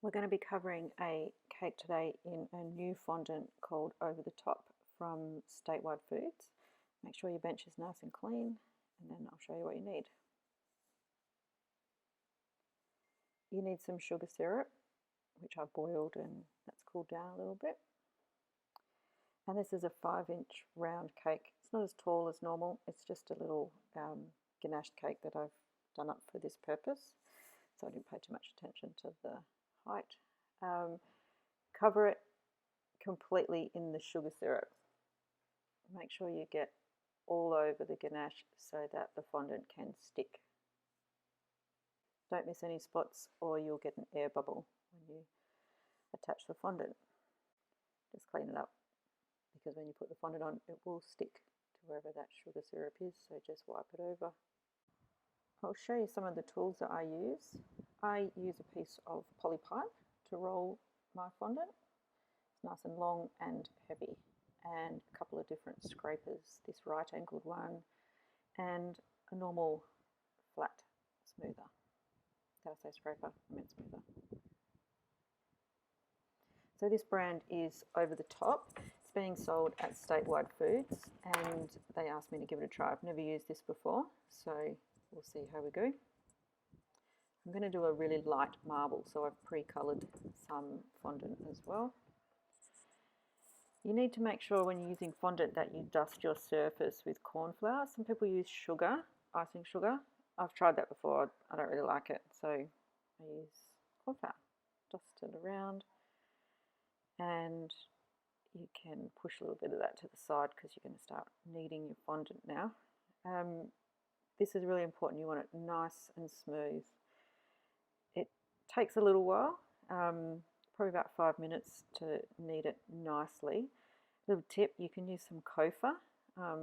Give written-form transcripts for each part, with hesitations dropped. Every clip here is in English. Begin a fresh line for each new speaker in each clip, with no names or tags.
We're going to be covering a cake today in a new fondant called Over the Top from Statewide Foods. Make sure your bench is nice and clean, and then I'll show you what you need. You need some sugar syrup, which I've boiled and that's cooled down a little bit. And this is a 5-inch round cake. It's not as tall as normal, it's just a little ganached cake that I've done up for this purpose. So I didn't pay too much attention to the height. Cover it completely in the sugar syrup. Make sure you get all over the ganache so that the fondant can stick. Don't miss any spots or you'll get an air bubble when you attach the fondant. Just clean it up, because when you put the fondant on, it will stick to wherever that sugar syrup is, so just wipe it over. I'll show you some of the tools that I use. I use a piece of polypipe to roll my fondant. It's nice and long and heavy, and a couple of different scrapers, this right angled one and a normal flat smoother. Did I say scraper? I meant smoother. So this brand is Over the Top. It's being sold at Statewide Foods, and they asked me to give it a try. I've never used this before, so we'll see how we go. I'm going to do a really light marble, so I've pre-coloured some fondant as well. You need to make sure when you're using fondant that you dust your surface with corn flour. Some people use sugar, icing sugar. I've tried that before. I don't really like it, so I use corn flour. Dust it around, and you can push a little bit of that to the side because you're going to start kneading your fondant now. This is really important. You want it nice and smooth. It takes a little while, probably about 5 minutes to knead it nicely. Little tip, you can use some kofa,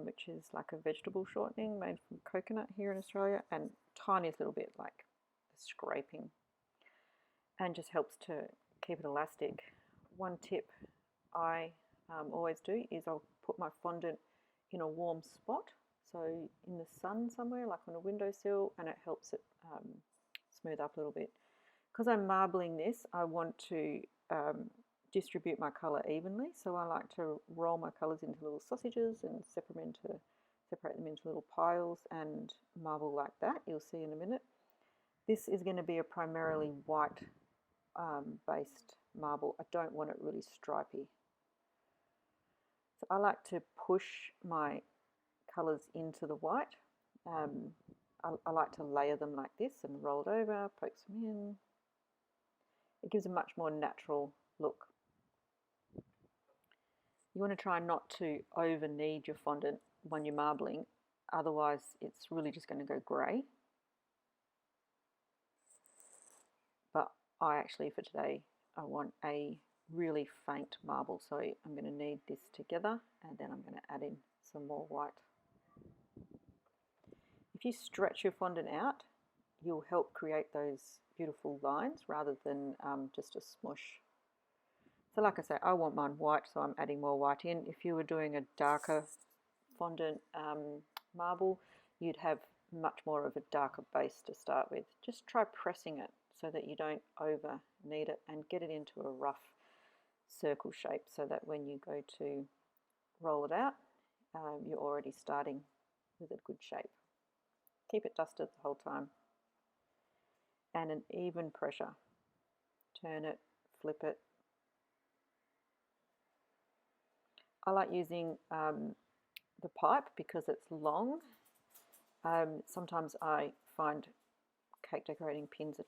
which is like a vegetable shortening made from coconut here in Australia, and tiniest little bit, like scraping, and just helps to keep it elastic. One tip I always do is I'll put my fondant in a warm spot, so in the sun somewhere, like on a windowsill, and it helps it smooth up a little bit. Because I'm marbling this, I want to distribute my colour evenly, so I like to roll my colours into little sausages and separate them into little piles and marble like that. You'll see in a minute. This is going to be a primarily white based marble. I don't want it really stripy. So I like to push my colours into the white. I like to layer them like this and roll it over, poke some in. It gives a much more natural look. You want to try not to over knead your fondant when you're marbling, otherwise it's really just going to go grey. But I actually, for today, I want a really faint marble, so I'm going to knead this together and then I'm going to add in some more white. If you stretch your fondant out, you'll help create those beautiful lines rather than just a smush. So like I say, I want mine white, so I'm adding more white in. If you were doing a darker fondant marble, you'd have much more of a darker base to start with. Just try pressing it so that you don't over knead it, and get it into a rough circle shape so that when you go to roll it out, you're already starting with a good shape. Keep it dusted the whole time, and an even pressure. Turn it, flip it. I like using the pipe because it's long. Sometimes I find cake decorating pins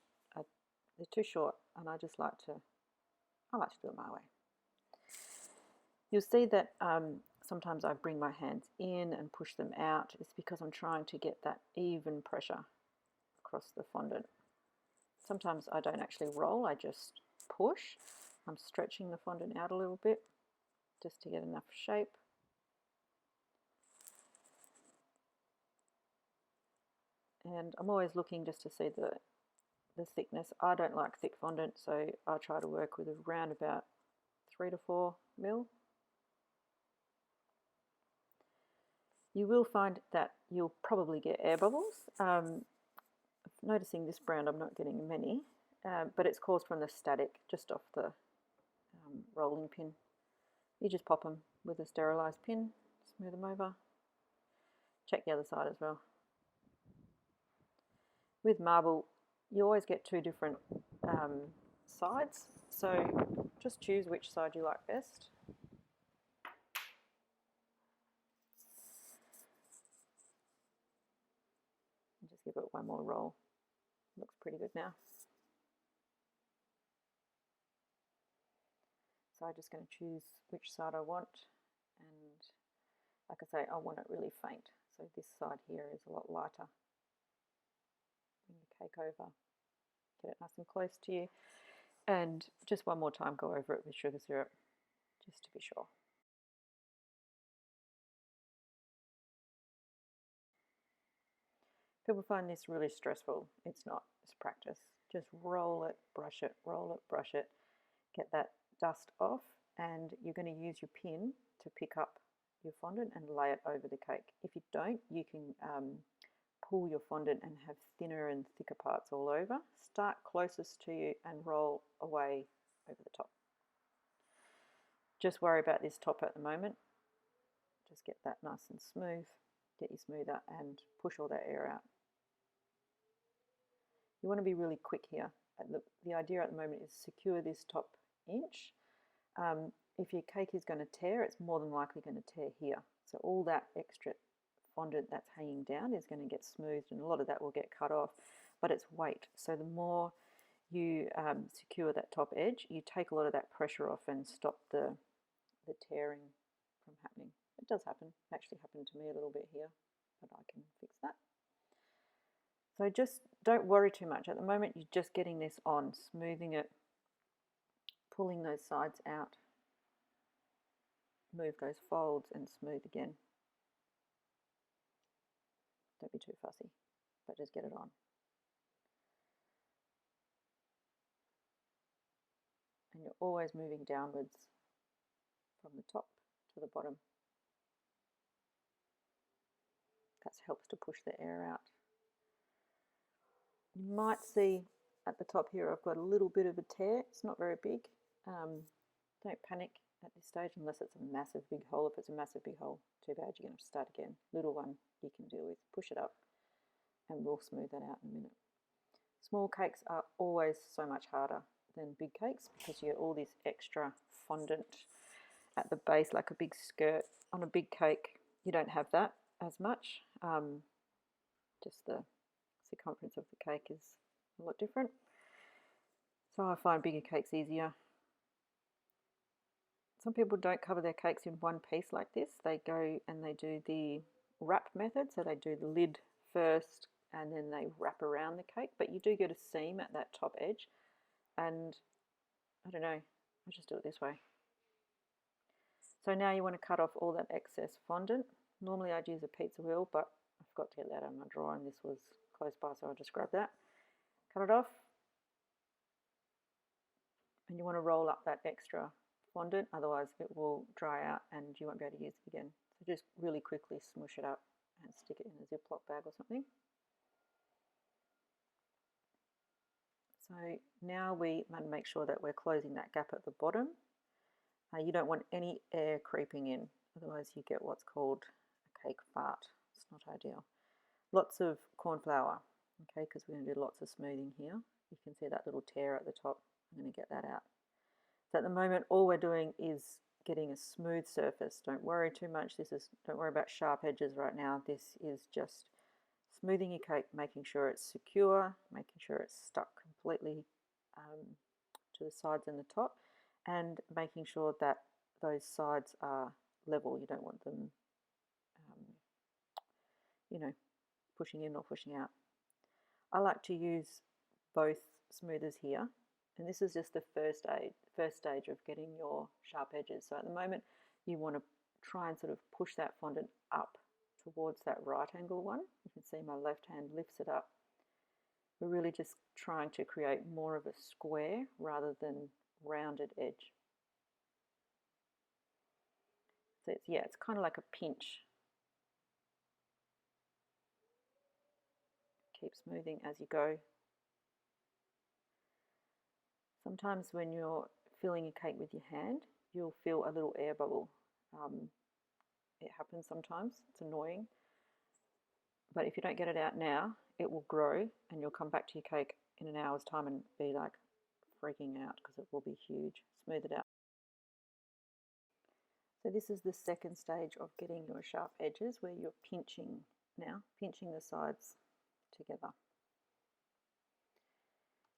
they're too short, and I like to do it my way. You'll see that sometimes I bring my hands in and push them out. It's because I'm trying to get that even pressure across the fondant. Sometimes I don't actually roll, I just push. I'm stretching the fondant out a little bit just to get enough shape. And I'm always looking just to see the thickness. I don't like thick fondant, so I try to work with around about 3 to 4 mil. You will find that you'll probably get air bubbles. Noticing this brand, I'm not getting many. but it's caused from the static just off the rolling pin. You just pop them with a sterilised pin, smooth them over. Check the other side as well. With marble, you always get two different sides, so just choose which side you like best. And just give it one more roll. Looks pretty good now. So I'm just going to choose which side I want, and like I say, I want it really faint, so this side here is a lot lighter. Bring your cake over, get it nice and close to you, and just one more time go over it with sugar syrup, just to be sure. People find this really stressful. It's not, it's practice. Just roll it, brush it, roll it, brush it, get that dust off, and you're going to use your pin to pick up your fondant and lay it over the cake. If you don't, you can pull your fondant and have thinner and thicker parts all over. Start closest to you and roll away over the top. Just worry about this top at the moment. Just get that nice and smooth, get your smoother, and push all that air out. You want to be really quick here. The idea at the moment is secure this top inch. If your cake is going to tear, it's more than likely going to tear here. So all that extra fondant that's hanging down is going to get smoothed, and a lot of that will get cut off, but it's weight. So the more you secure that top edge, you take a lot of that pressure off and stop the tearing from happening. It does happen. It actually happened to me a little bit here, but I can fix that. So just don't worry too much. At the moment, you're just getting this on, smoothing it, pulling those sides out, move those folds and smooth again. Don't be too fussy, but just get it on. And you're always moving downwards from the top to the bottom. That helps to push the air out. You might see at the top here I've got a little bit of a tear. It's not very big. Don't panic at this stage unless it's a massive big hole. If it's a massive big hole, too bad, you're going to have to start again. Little one you can deal with. Push it up and we'll smooth that out in a minute. Small cakes are always so much harder than big cakes because you get all this extra fondant at the base like a big skirt. On a big cake you don't have that as much. Just the circumference of the cake is a lot different. So I find bigger cakes easier. Some people don't cover their cakes in one piece like this. They go and they do the wrap method. So they do the lid first and then they wrap around the cake. But you do get a seam at that top edge. And I don't know, I just do it this way. So now you want to cut off all that excess fondant. Normally I'd use a pizza wheel, but I forgot to get that out of my drawer and this was close by, so I just grabbed that. Cut it off. And you want to roll up that extra fondant, otherwise it will dry out and you won't be able to use it again. So just really quickly smush it up and stick it in a Ziploc bag or something. So now we want to make sure that we're closing that gap at the bottom. You don't want any air creeping in, otherwise you get what's called a cake fart. It's not ideal. Lots of corn flour, okay, because we're going to do lots of smoothing here. You can see that little tear at the top. I'm going to get that out. So at the moment, all we're doing is getting a smooth surface. Don't worry too much. Don't worry about sharp edges right now. This is just smoothing your cake, making sure it's secure, making sure it's stuck completely to the sides and the top, and making sure that those sides are level. You don't want them, you know, pushing in or pushing out. I like to use both smoothers here, and this is just the first stage of getting your sharp edges. So at the moment you want to try and sort of push that fondant up towards that right angle one. You can see my left hand lifts it up. We're really just trying to create more of a square rather than rounded edge. So it's kind of like a pinch. Keep smoothing as you go. Sometimes when you're filling a cake with your hand, you'll feel a little air bubble. It happens sometimes, it's annoying. But if you don't get it out now, it will grow and you'll come back to your cake in an hour's time and be like freaking out because it will be huge. Smooth it out. So this is the second stage of getting your sharp edges where you're pinching now, pinching the sides together.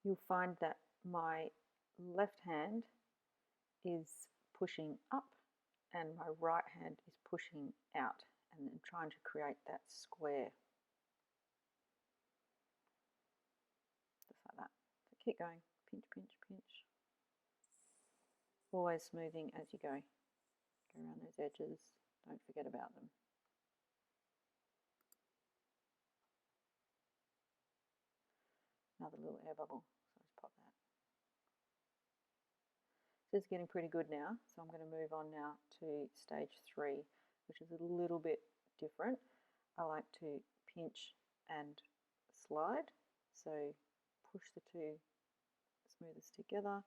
You'll find that my left hand is pushing up and my right hand is pushing out and then trying to create that square. Just like that. So keep going, pinch, pinch, pinch. Always smoothing as you go. Go around those edges, don't forget about them. Another little air bubble, so just pop that. So it's getting pretty good now, so I'm going to move on now to stage 3, which is a little bit different. I like to pinch and slide, so push the two smoothers together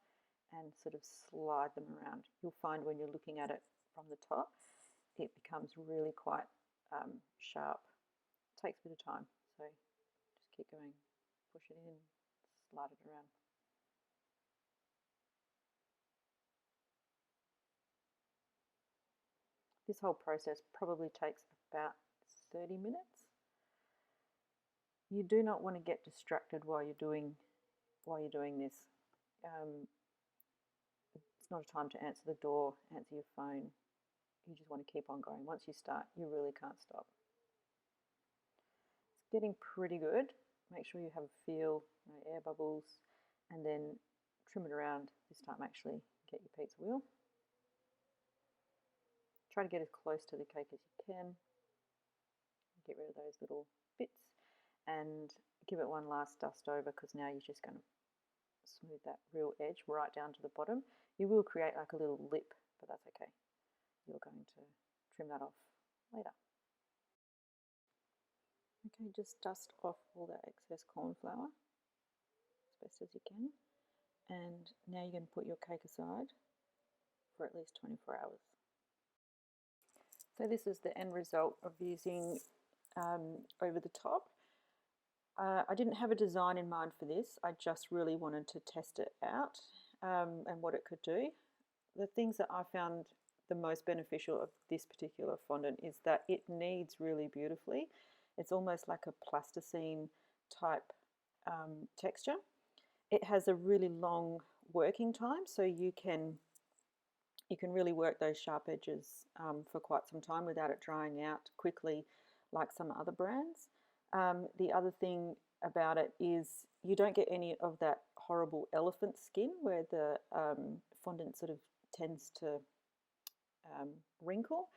and sort of slide them around. You'll find when you're looking at it from the top, it becomes really quite sharp. It takes a bit of time, so just keep going. Push it in, slide it around. This whole process probably takes about 30 minutes. You do not want to get distracted while you're doing this. It's not a time to answer the door, answer your phone. You just want to keep on going. Once you start, you really can't stop. It's getting pretty good. Make sure you have a feel, no air bubbles, and then trim it around. This time actually get your pizza wheel. Try to get as close to the cake as you can. Get rid of those little bits and give it one last dust over because now you're just going to smooth that real edge right down to the bottom. You will create like a little lip, but that's okay. You're going to trim that off later. Okay, just dust off all that excess corn flour as best as you can. And now you're going to put your cake aside for at least 24 hours. So this is the end result of using Over the Top. I didn't have a design in mind for this. I just really wanted to test it out and what it could do. The things that I found the most beneficial of this particular fondant is that it kneads really beautifully. It's almost like a plasticine type texture. It has a really long working time, so you can really work those sharp edges for quite some time without it drying out quickly like some other brands. The other thing about it is you don't get any of that horrible elephant skin where the fondant sort of tends to wrinkle,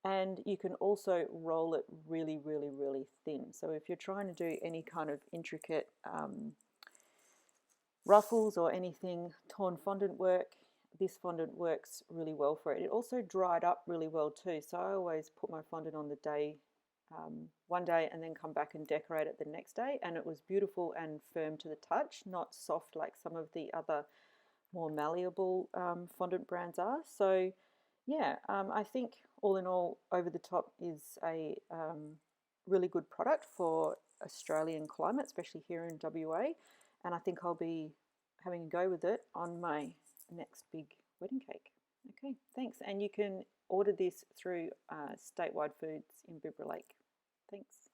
and you can also roll it really, really, really thin. So if you're trying to do any kind of intricate ruffles or anything torn fondant work, this fondant works really well for it. It also dried up really well too, so I always put my fondant on the day one day and then come back and decorate it the next day, and it was beautiful and firm to the touch, not soft like some of the other more malleable fondant brands are. So yeah, I think all in all, Over the Top is a really good product for Australian climate, especially here in WA, and I think I'll be having a go with it on my next big wedding cake. Okay, thanks. And you can order this through Statewide Foods in Bibra Lake. Thanks.